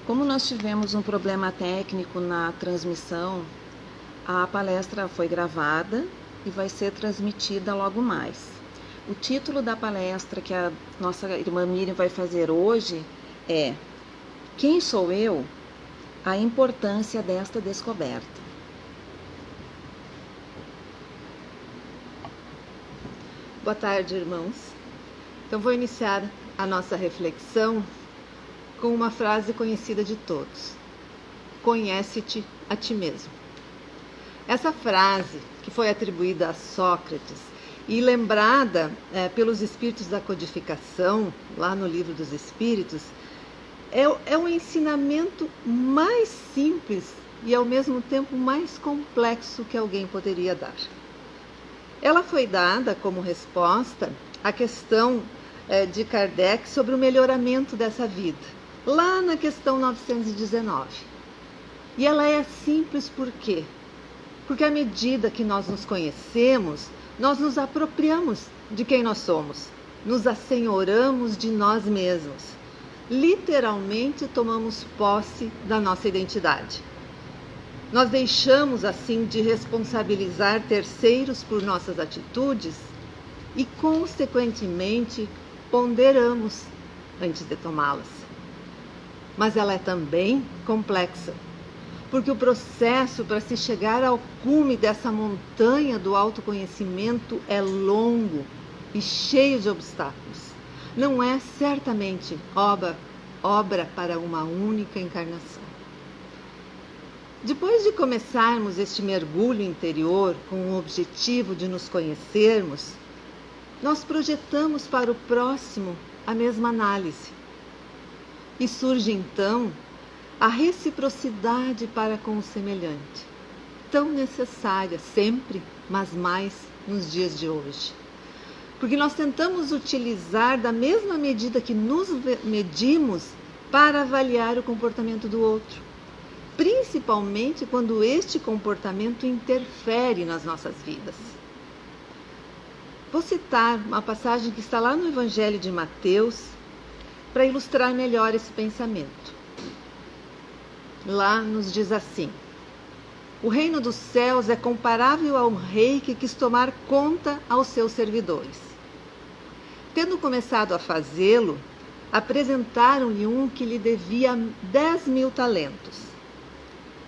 Como nós tivemos um problema técnico na transmissão, a palestra foi gravada e vai ser transmitida logo mais. O título da palestra que a nossa irmã Miriam vai fazer hoje é Quem sou eu? A importância desta descoberta. Boa tarde, irmãos. Então vou iniciar a nossa reflexão com uma frase conhecida de todos. Conhece-te a ti mesmo. Essa frase, que foi atribuída a Sócrates e lembrada pelos espíritos da codificação, lá no Livro dos Espíritos, é o ensinamento mais simples e ao mesmo tempo mais complexo que alguém poderia dar. Ela foi dada como resposta à questão de Kardec sobre o melhoramento dessa vida, lá na questão 919. E ela é simples por quê? Porque à medida que nós nos conhecemos, nós nos apropriamos de quem nós somos, nos assenhoramos de nós mesmos. Literalmente tomamos posse da nossa identidade. Nós deixamos assim de responsabilizar terceiros por nossas atitudes e, consequentemente, ponderamos antes de tomá-las. Mas ela é também complexa, porque o processo para se chegar ao cume dessa montanha do autoconhecimento é longo e cheio de obstáculos. Não é certamente obra para uma única encarnação. Depois de começarmos este mergulho interior com o objetivo de nos conhecermos, nós projetamos para o próximo a mesma análise. E surge então a reciprocidade para com o semelhante, tão necessária sempre, mas mais nos dias de hoje. Porque nós tentamos utilizar da mesma medida que nos medimos para avaliar o comportamento do outro, principalmente quando este comportamento interfere nas nossas vidas. Vou citar uma passagem que está lá no Evangelho de Mateus para ilustrar melhor esse pensamento. Lá nos diz assim: o reino dos céus é comparável ao rei que quis tomar conta aos seus servidores. Tendo começado a fazê-lo, apresentaram-lhe um que lhe devia 10.000 talentos.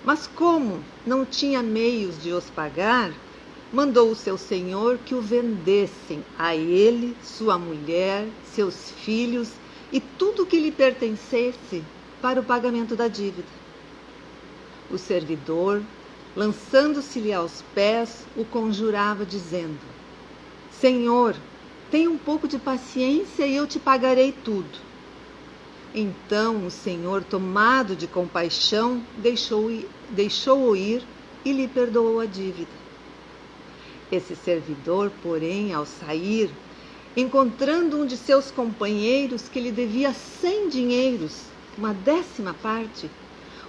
Mas como não tinha meios de os pagar, mandou o seu senhor que o vendessem a ele, sua mulher, seus filhos e tudo o que lhe pertencesse para o pagamento da dívida. O servidor, lançando-se-lhe aos pés, o conjurava, dizendo: Senhor, tenha um pouco de paciência e eu te pagarei tudo. Então o Senhor, tomado de compaixão, deixou-o ir e lhe perdoou a dívida. Esse servidor, porém, ao sair, encontrando um de seus companheiros que lhe devia 100 dinheiros, uma 10ª parte,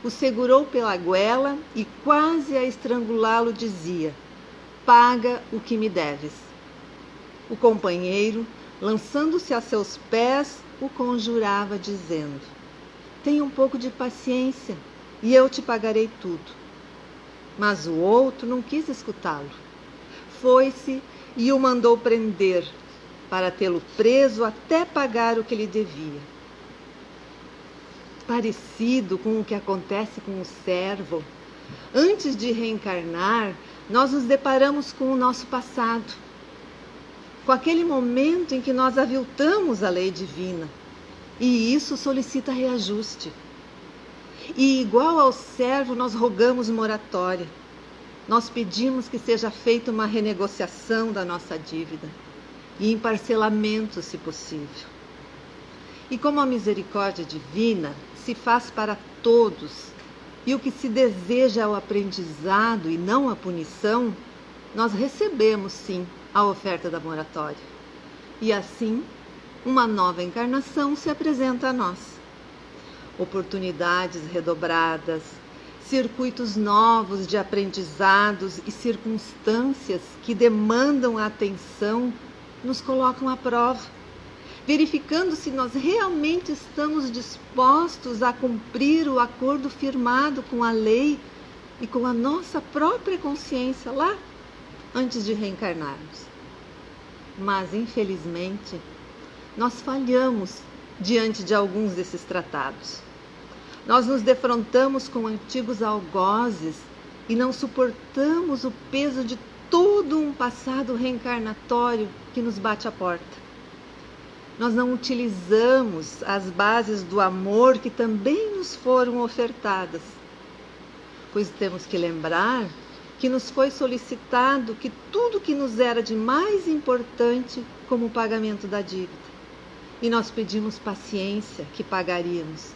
o segurou pela goela e, quase a estrangulá-lo, dizia: paga o que me deves. O companheiro, lançando-se a seus pés, o conjurava, dizendo: tenha um pouco de paciência e eu te pagarei tudo. Mas o outro não quis escutá-lo. Foi-se e o mandou prender, para tê-lo preso até pagar o que lhe devia. Parecido com o que acontece com o servo, antes de reencarnar, nós nos deparamos com o nosso passado, com aquele momento em que nós aviltamos a lei divina, e isso solicita reajuste. E igual ao servo, nós rogamos moratória. Nós pedimos que seja feita uma renegociação da nossa dívida e em parcelamento, se possível. E como a misericórdia divina se faz para todos e o que se deseja é o aprendizado e não a punição, nós recebemos sim a oferta da moratória. E assim, uma nova encarnação se apresenta a nós. Oportunidades redobradas, circuitos novos de aprendizados e circunstâncias que demandam a atenção nos colocam à prova verificando se nós realmente estamos dispostos a cumprir o acordo firmado com a lei e com a nossa própria consciência lá antes de reencarnarmos. Mas, infelizmente, nós falhamos diante de alguns desses tratados. Nós nos defrontamos com antigos algozes e não suportamos o peso de todo um passado reencarnatório que nos bate à porta. Nós não utilizamos as bases do amor que também nos foram ofertadas, pois temos que lembrar que nos foi solicitado que tudo que nos era de mais importante como pagamento da dívida. E nós pedimos paciência que pagaríamos.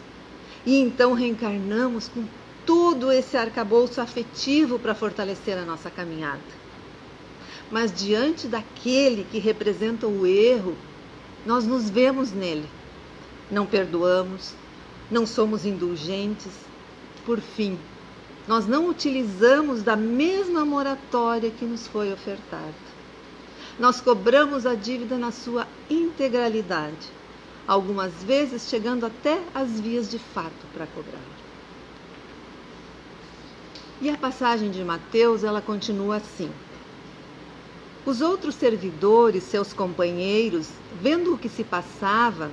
E então reencarnamos com todo esse arcabouço afetivo para fortalecer a nossa caminhada. Mas diante daquele que representa o erro, nós nos vemos nele. Não perdoamos, não somos indulgentes. Por fim, nós não utilizamos da mesma moratória que nos foi ofertada. Nós cobramos a dívida na sua integralidade, algumas vezes chegando até às vias de fato para cobrar. E a passagem de Mateus, ela continua assim. Os outros servidores, seus companheiros, vendo o que se passava,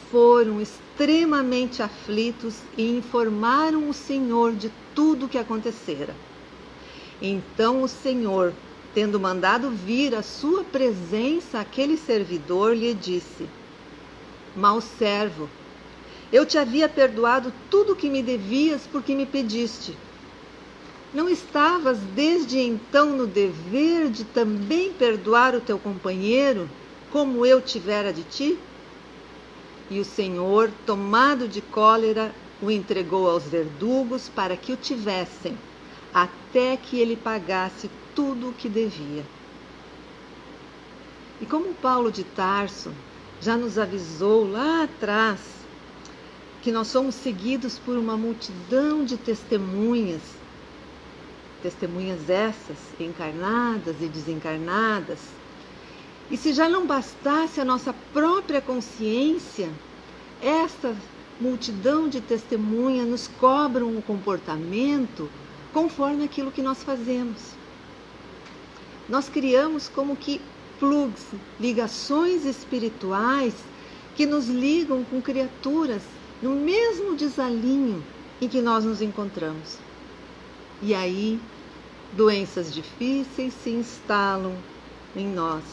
foram extremamente aflitos e informaram o Senhor de tudo o que acontecera. Então o Senhor, tendo mandado vir à sua presença aquele servidor, lhe disse: Mau servo, eu te havia perdoado tudo o que me devias porque me pediste. Não estavas desde então no dever de também perdoar o teu companheiro, como eu tivera de ti? E o Senhor, tomado de cólera, o entregou aos verdugos para que o tivessem, até que ele pagasse tudo o que devia. E como Paulo de Tarso já nos avisou lá atrás que nós somos seguidos por uma multidão de testemunhas essas encarnadas e desencarnadas, e se já não bastasse a nossa própria consciência, esta multidão de testemunhas nos cobram o comportamento conforme aquilo que nós fazemos. Nós criamos como que plugs, ligações espirituais que nos ligam com criaturas no mesmo desalinho em que nós nos encontramos. E aí, doenças difíceis se instalam em nós.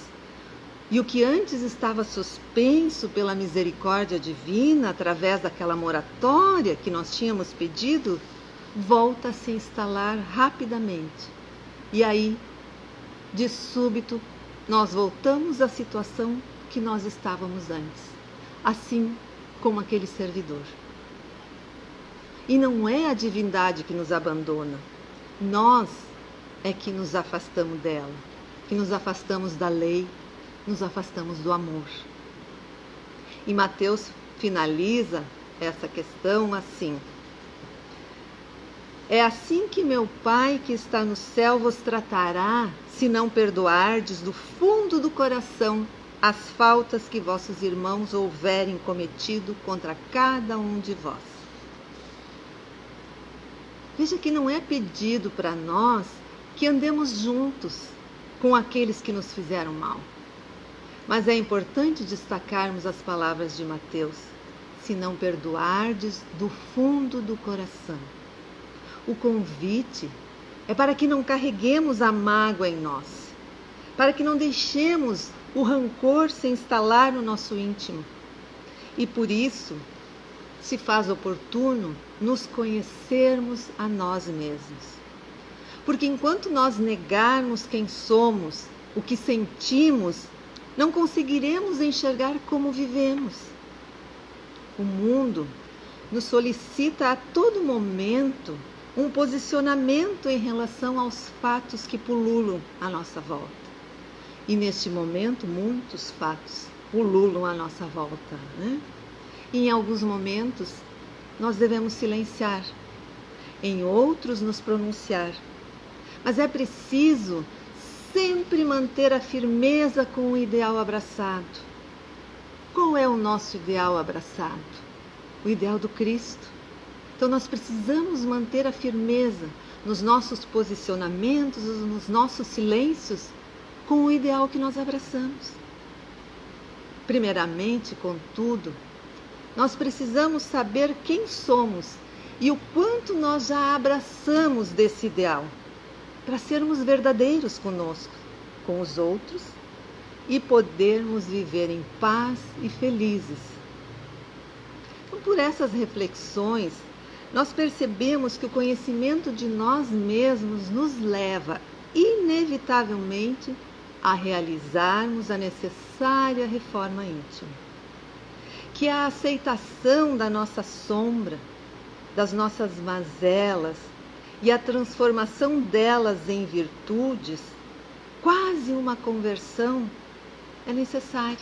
E o que antes estava suspenso pela misericórdia divina, através daquela moratória que nós tínhamos pedido, volta a se instalar rapidamente. E aí, de súbito, nós voltamos à situação que nós estávamos antes, assim como aquele servidor. E não é a divindade que nos abandona, nós é que nos afastamos dela, que nos afastamos da lei, nos afastamos do amor. E Mateus finaliza essa questão assim: É assim que meu Pai que está no céu vos tratará, se não perdoardes do fundo do coração as faltas que vossos irmãos houverem cometido contra cada um de vós. Veja que não é pedido para nós que andemos juntos com aqueles que nos fizeram mal. Mas é importante destacarmos as palavras de Mateus: se não perdoardes do fundo do coração. O convite é para que não carreguemos a mágoa em nós, para que não deixemos o rancor se instalar no nosso íntimo. E por isso se faz oportuno nos conhecermos a nós mesmos. Porque enquanto nós negarmos quem somos, o que sentimos, não conseguiremos enxergar como vivemos. O mundo nos solicita a todo momento um posicionamento em relação aos fatos que pululam à nossa volta. E neste momento, muitos fatos pululam à nossa volta, né? E em alguns momentos, nós devemos silenciar, em outros, nos pronunciar. Mas é preciso sempre manter a firmeza com o ideal abraçado. Qual é o nosso ideal abraçado? O ideal do Cristo. Então nós precisamos manter a firmeza nos nossos posicionamentos, nos nossos silêncios, com o ideal que nós abraçamos. Primeiramente, contudo, nós precisamos saber quem somos e o quanto nós já abraçamos desse ideal, para sermos verdadeiros conosco, com os outros e podermos viver em paz e felizes. Então, por essas reflexões, nós percebemos que o conhecimento de nós mesmos nos leva, inevitavelmente, a realizarmos a necessária reforma íntima. Que a aceitação da nossa sombra, das nossas mazelas e a transformação delas em virtudes, quase uma conversão, é necessária.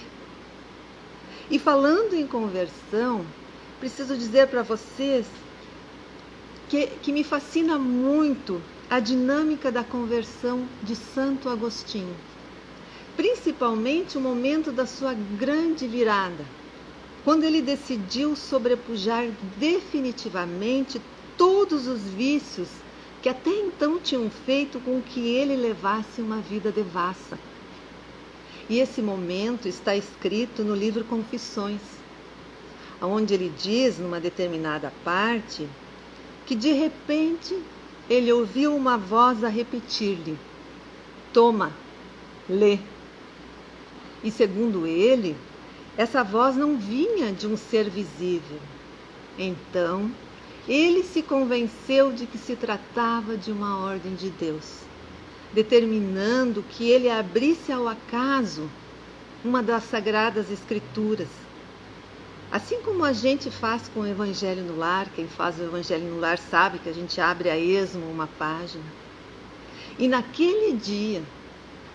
E falando em conversão, preciso dizer para vocês que me fascina muito a dinâmica da conversão de Santo Agostinho. Principalmente o momento da sua grande virada, quando ele decidiu sobrepujar definitivamente todos os vícios que até então tinham feito com que ele levasse uma vida devassa. E esse momento está escrito no livro Confissões, onde ele diz, numa determinada parte, que de repente ele ouviu uma voz a repetir-lhe: "Toma, lê." E segundo ele, essa voz não vinha de um ser visível. Então, ele se convenceu de que se tratava de uma ordem de Deus, determinando que ele abrisse ao acaso uma das Sagradas Escrituras. Assim como a gente faz com o Evangelho no Lar, quem faz o Evangelho no Lar sabe que a gente abre a esmo uma página. E naquele dia,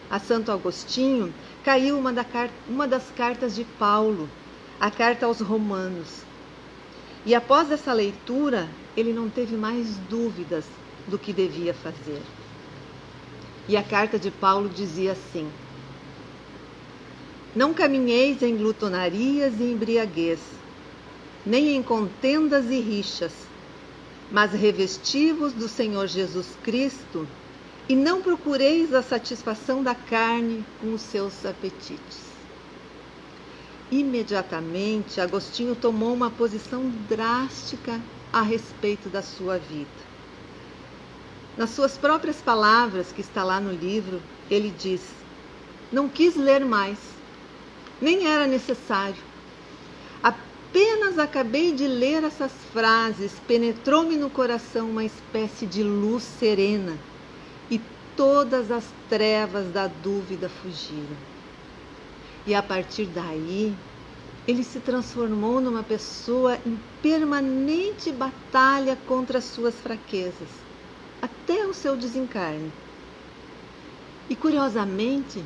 a Santo Agostinho caiu uma das cartas de Paulo, a carta aos Romanos. E após essa leitura, ele não teve mais dúvidas do que devia fazer. E a carta de Paulo dizia assim: "Não caminheis em glutonarias e embriaguez, nem em contendas e rixas, mas revesti-vos do Senhor Jesus Cristo, e não procureis a satisfação da carne com os seus apetites." Imediatamente, Agostinho tomou uma posição drástica a respeito da sua vida. Nas suas próprias palavras, que está lá no livro, ele diz: "Não quis ler mais, nem era necessário. Apenas acabei de ler essas frases, penetrou-me no coração uma espécie de luz serena, e todas as trevas da dúvida fugiram." E a partir daí, ele se transformou numa pessoa em permanente batalha contra as suas fraquezas, até o seu desencarne. E curiosamente,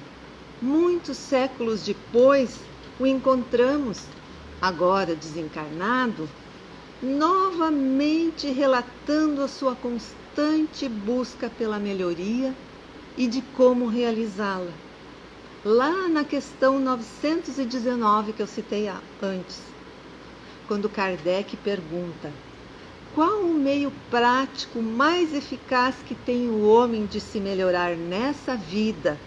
muitos séculos depois, o encontramos, agora desencarnado, novamente relatando a sua constante busca pela melhoria e de como realizá-la. Lá na questão 919 que eu citei antes, quando Kardec pergunta: qual o meio prático mais eficaz que tem o homem de se melhorar nessa vida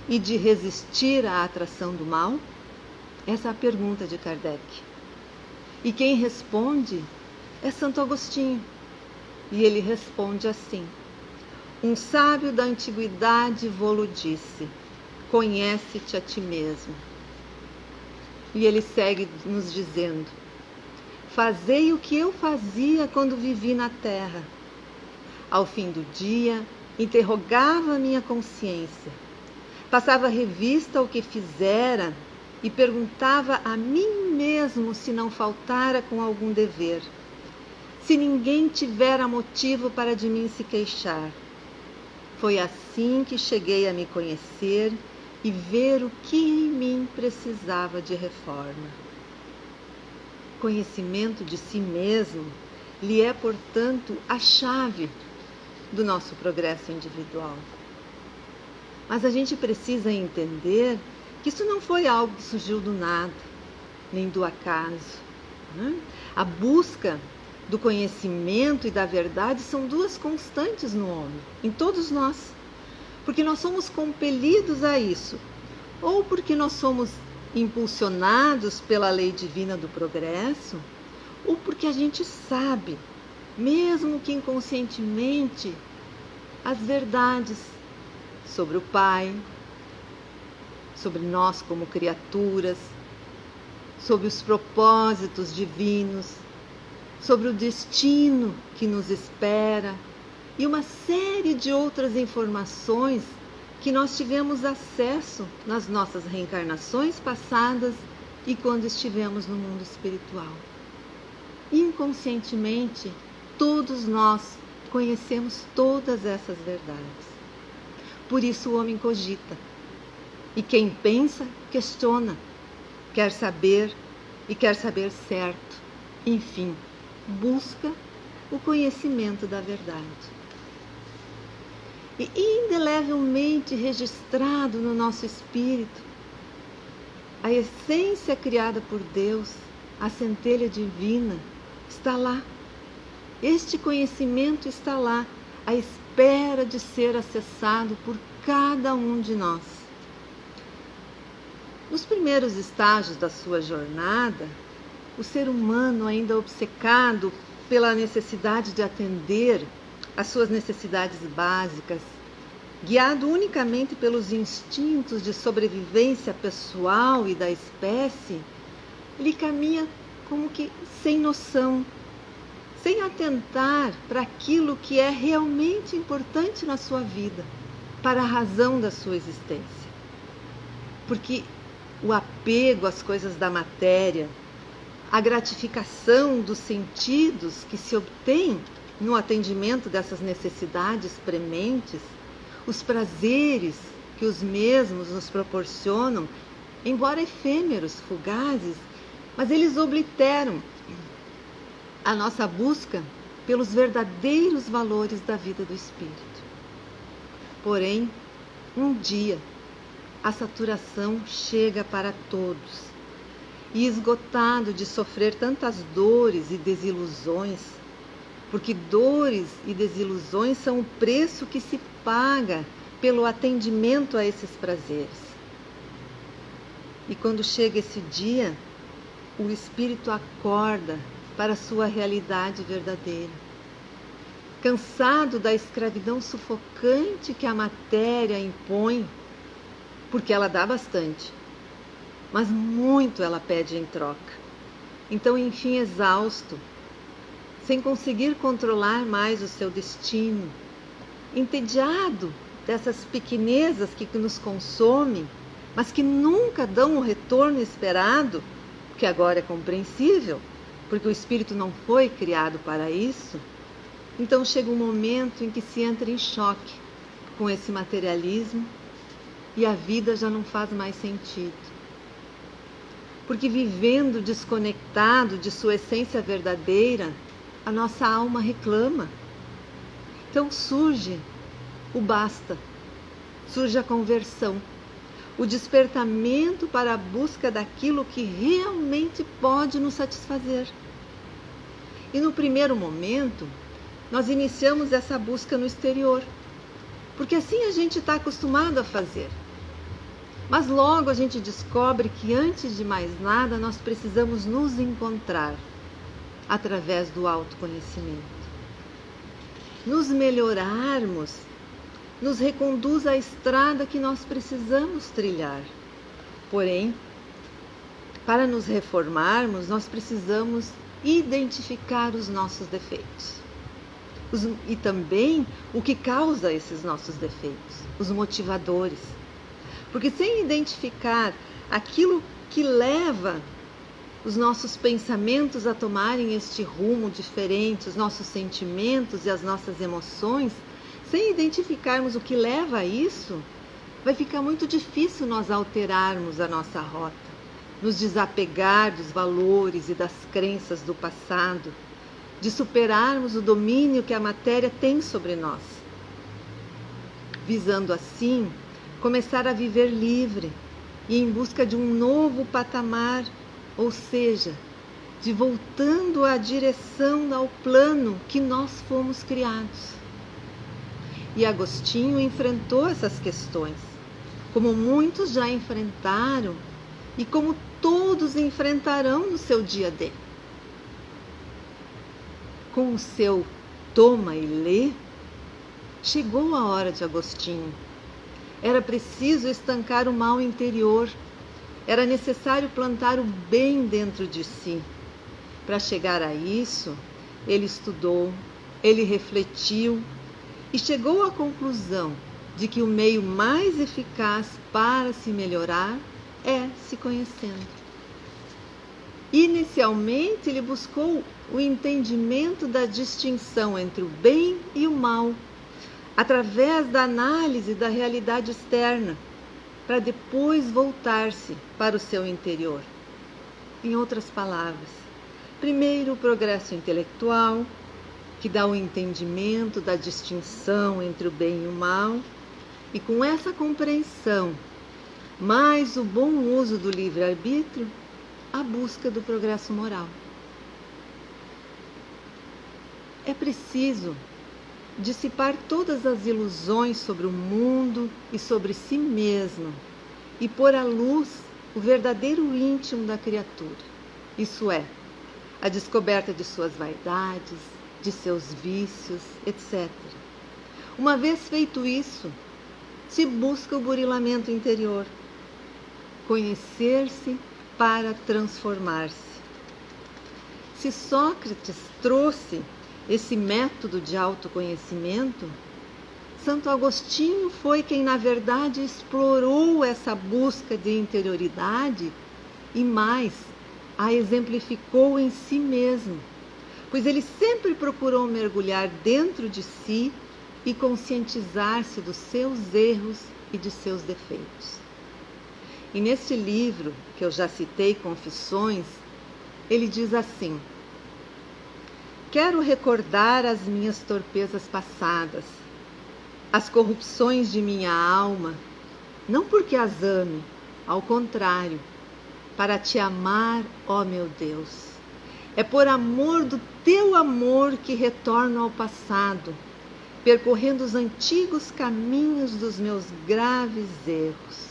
e de resistir à atração do mal? Essa é a pergunta de Kardec. E quem responde é Santo Agostinho. E ele responde assim: um sábio da antiguidade vô-lo disse: conhece-te a ti mesmo. E ele segue nos dizendo: fazei o que eu fazia quando vivi na terra. Ao fim do dia, interrogava a minha consciência, passava revista ao que fizera e perguntava a mim mesmo se não faltara com algum dever, se ninguém tivera motivo para de mim se queixar. Foi assim que cheguei a me conhecer e ver o que em mim precisava de reforma. Conhecimento de si mesmo lhe é, portanto, a chave do nosso progresso individual. Mas a gente precisa entender que isso não foi algo que surgiu do nada. nem do acaso. A busca do conhecimento e da verdade são duas constantes no homem, em todos nós, porque nós somos compelidos a isso, ou porque nós somos impulsionados pela lei divina do progresso, ou porque a gente sabe, mesmo que inconscientemente, as verdades sobre o Pai, sobre nós como criaturas, sobre os propósitos divinos, sobre o destino que nos espera e uma série de outras informações que nós tivemos acesso nas nossas reencarnações passadas e quando estivemos no mundo espiritual. Inconscientemente, todos nós conhecemos todas essas verdades. Por isso o homem cogita. E quem pensa, questiona, quer saber e quer saber certo. Enfim, busca o conhecimento da verdade. E indelevelmente registrado no nosso espírito, a essência criada por Deus, a centelha divina, está lá. Este conhecimento está lá, à espera de ser acessado por cada um de nós. Nos primeiros estágios da sua jornada, o ser humano, ainda obcecado pela necessidade de atender às suas necessidades básicas, guiado unicamente pelos instintos de sobrevivência pessoal e da espécie, ele caminha como que sem noção, sem atentar para aquilo que é realmente importante na sua vida, para a razão da sua existência. Porque o apego às coisas da matéria, a gratificação dos sentidos que se obtém no atendimento dessas necessidades prementes, os prazeres que os mesmos nos proporcionam, embora efêmeros, fugazes, mas eles obliteram a nossa busca pelos verdadeiros valores da vida do espírito. Porém, um dia, a saturação chega para todos, e esgotado de sofrer tantas dores e desilusões, porque dores e desilusões são o preço que se paga pelo atendimento a esses prazeres. E quando chega esse dia, o espírito acorda para a sua realidade verdadeira. Cansado da escravidão sufocante que a matéria impõe, porque ela dá bastante, mas muito ela pede em troca. Então, enfim, exausto, sem conseguir controlar mais o seu destino, entediado dessas pequenezas que nos consomem, mas que nunca dão o retorno esperado, que agora é compreensível, porque o espírito não foi criado para isso. Então chega um momento em que se entra em choque com esse materialismo e a vida já não faz mais sentido. Porque vivendo desconectado de sua essência verdadeira, a nossa alma reclama. Então surge o basta, surge a conversão, o despertamento para a busca daquilo que realmente pode nos satisfazer. E no primeiro momento, nós iniciamos essa busca no exterior, porque assim a gente está acostumado a fazer. Mas logo a gente descobre que antes de mais nada nós precisamos nos encontrar através do autoconhecimento. Nos melhorarmos nos reconduz à estrada que nós precisamos trilhar. Porém, para nos reformarmos, nós precisamos identificar os nossos defeitos. E também o que causa esses nossos defeitos, os motivadores. Porque sem identificar aquilo que leva os nossos pensamentos a tomarem este rumo diferente, os nossos sentimentos e as nossas emoções, sem identificarmos o que leva a isso, vai ficar muito difícil nós alterarmos a nossa rota, nos desapegar dos valores e das crenças do passado, de superarmos o domínio que a matéria tem sobre nós. Visando assim, começar a viver livre e em busca de um novo patamar ou seja, de voltando à direção ao plano que nós fomos criados. E Agostinho enfrentou essas questões, como muitos já enfrentaram e como todos enfrentarão no seu dia D. Com o seu toma e lê, chegou a hora de Agostinho. Era preciso estancar o mal interior, era necessário plantar o bem dentro de si. Para chegar a isso, ele estudou, ele refletiu e chegou à conclusão de que o meio mais eficaz para se melhorar é se conhecendo. Inicialmente, ele buscou o entendimento da distinção entre o bem e o mal, através da análise da realidade externa, para depois voltar-se para o seu interior. Em outras palavras, primeiro o progresso intelectual, que dá o entendimento da distinção entre o bem e o mal, e com essa compreensão, mais o bom uso do livre-arbítrio, a busca do progresso moral. É preciso dissipar todas as ilusões sobre o mundo e sobre si mesmo e pôr à luz o verdadeiro íntimo da criatura, isso é, a descoberta de suas vaidades, de seus vícios, etc. Uma vez feito isso, se busca o burilamento interior, conhecer-se para transformar-se. Se Sócrates trouxe esse método de autoconhecimento, Santo Agostinho foi quem, na verdade, explorou essa busca de interioridade e mais, a exemplificou em si mesmo, pois ele sempre procurou mergulhar dentro de si e conscientizar-se dos seus erros e de seus defeitos. E neste livro, que eu já citei, Confissões, ele diz assim: quero recordar as minhas torpezas passadas, as corrupções de minha alma, não porque as ame, ao contrário, para te amar, ó meu Deus. É por amor do teu amor que retorno ao passado, percorrendo os antigos caminhos dos meus graves erros.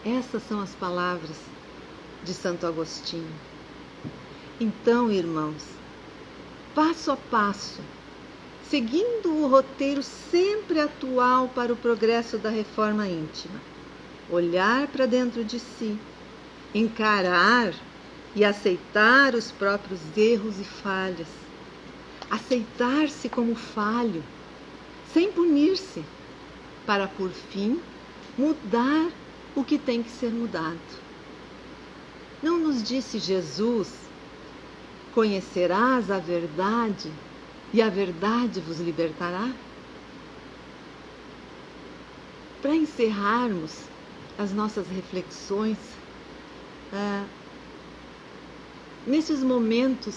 Essas são as palavras de Santo Agostinho. Então, irmãos, passo a passo, seguindo o roteiro sempre atual para o progresso da reforma íntima, olhar para dentro de si, encarar e aceitar os próprios erros e falhas, aceitar-se como falho, sem punir-se, para por fim mudar o que tem que ser mudado. Não nos disse Jesus: conhecerás a verdade e a verdade vos libertará? Para encerrarmos as nossas reflexões, nesses momentos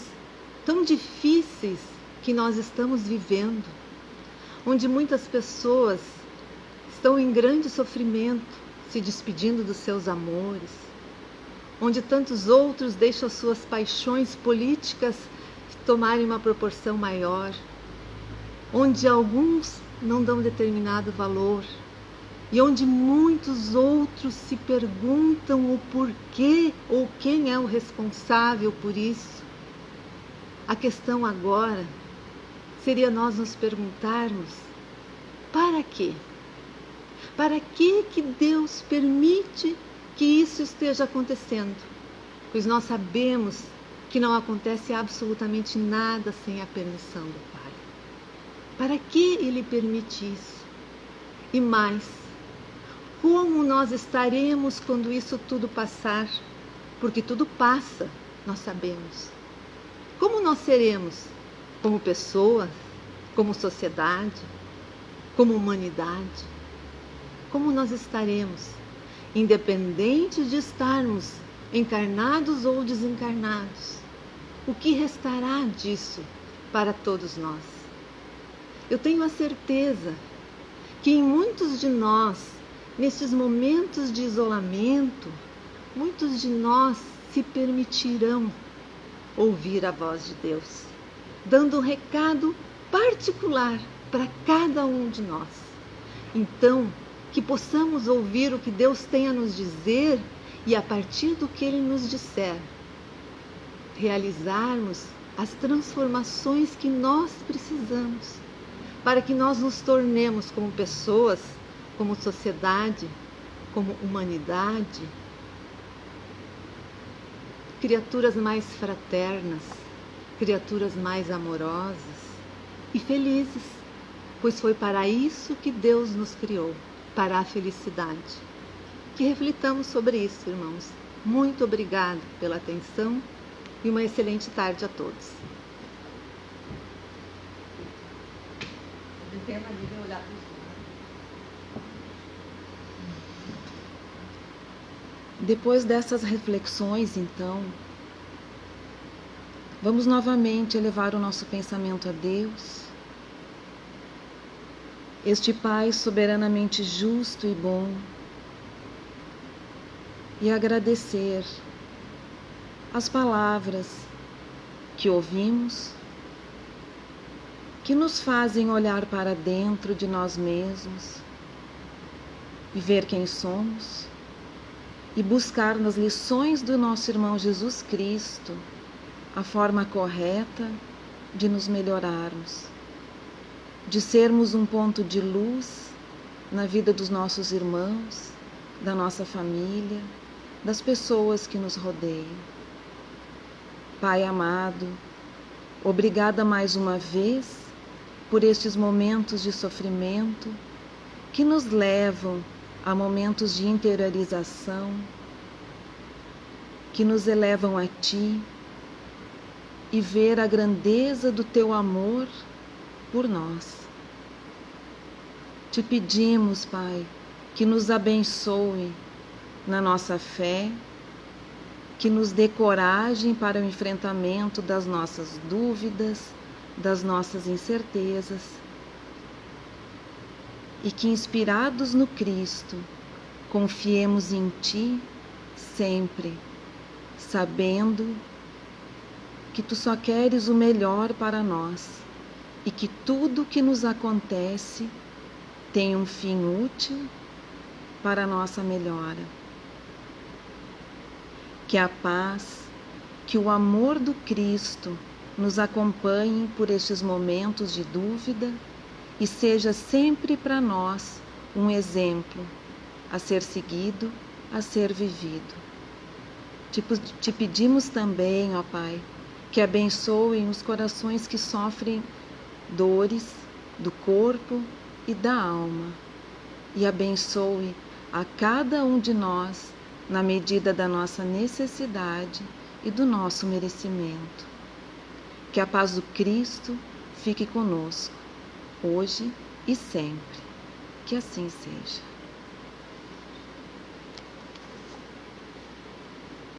tão difíceis que nós estamos vivendo, onde muitas pessoas estão em grande sofrimento, se despedindo dos seus amores, onde tantos outros deixam suas paixões políticas tomarem uma proporção maior, onde alguns não dão determinado valor e onde muitos outros se perguntam o porquê ou quem é o responsável por isso. A questão agora seria nós nos perguntarmos: para quê? Para que Deus permite que isso esteja acontecendo? Pois nós sabemos que não acontece absolutamente nada sem a permissão do Pai. Para que Ele permite isso? E mais, como nós estaremos quando isso tudo passar? Porque tudo passa, nós sabemos. Como nós seremos? Como pessoas? Como sociedade? Como humanidade? Como nós estaremos? Independente de estarmos encarnados ou desencarnados, o que restará disso para todos nós? Eu tenho a certeza que em muitos de nós, nesses momentos de isolamento, muitos de nós se permitirão ouvir a voz de Deus, dando um recado particular para cada um de nós. Então, que possamos ouvir o que Deus tem a nos dizer e, a partir do que Ele nos disser, realizarmos as transformações que nós precisamos para que nós nos tornemos como pessoas, como sociedade, como humanidade, criaturas mais fraternas, criaturas mais amorosas e felizes, pois foi para isso que Deus nos criou, para a felicidade. Que reflitamos sobre isso, irmãos. Muito obrigada pela atenção e uma excelente tarde a todos. Depois dessas reflexões, então, vamos novamente elevar o nosso pensamento a Deus, este Pai soberanamente justo e bom, e agradecer as palavras que ouvimos, que nos fazem olhar para dentro de nós mesmos e ver quem somos e buscar nas lições do nosso irmão Jesus Cristo a forma correta de nos melhorarmos, de sermos um ponto de luz na vida dos nossos irmãos, da nossa família, das pessoas que nos rodeiam. Pai amado, obrigada mais uma vez por estes momentos de sofrimento que nos levam a momentos de interiorização, que nos elevam a Ti e ver a grandeza do Teu amor por nós. Te pedimos, Pai, que nos abençoe na nossa fé, que nos dê coragem para o enfrentamento das nossas dúvidas, das nossas incertezas, e que, inspirados no Cristo, confiemos em Ti sempre, sabendo que Tu só queres o melhor para nós e que tudo que nos acontece tem um fim útil para a nossa melhora. Que a paz, que o amor do Cristo nos acompanhe por estes momentos de dúvida e seja sempre para nós um exemplo a ser seguido, a ser vivido. Te pedimos também, ó Pai, que abençoem os corações que sofrem dores do corpo e da alma, e abençoe a cada um de nós na medida da nossa necessidade e do nosso merecimento. Que a paz do Cristo fique conosco, hoje e sempre. Que assim seja.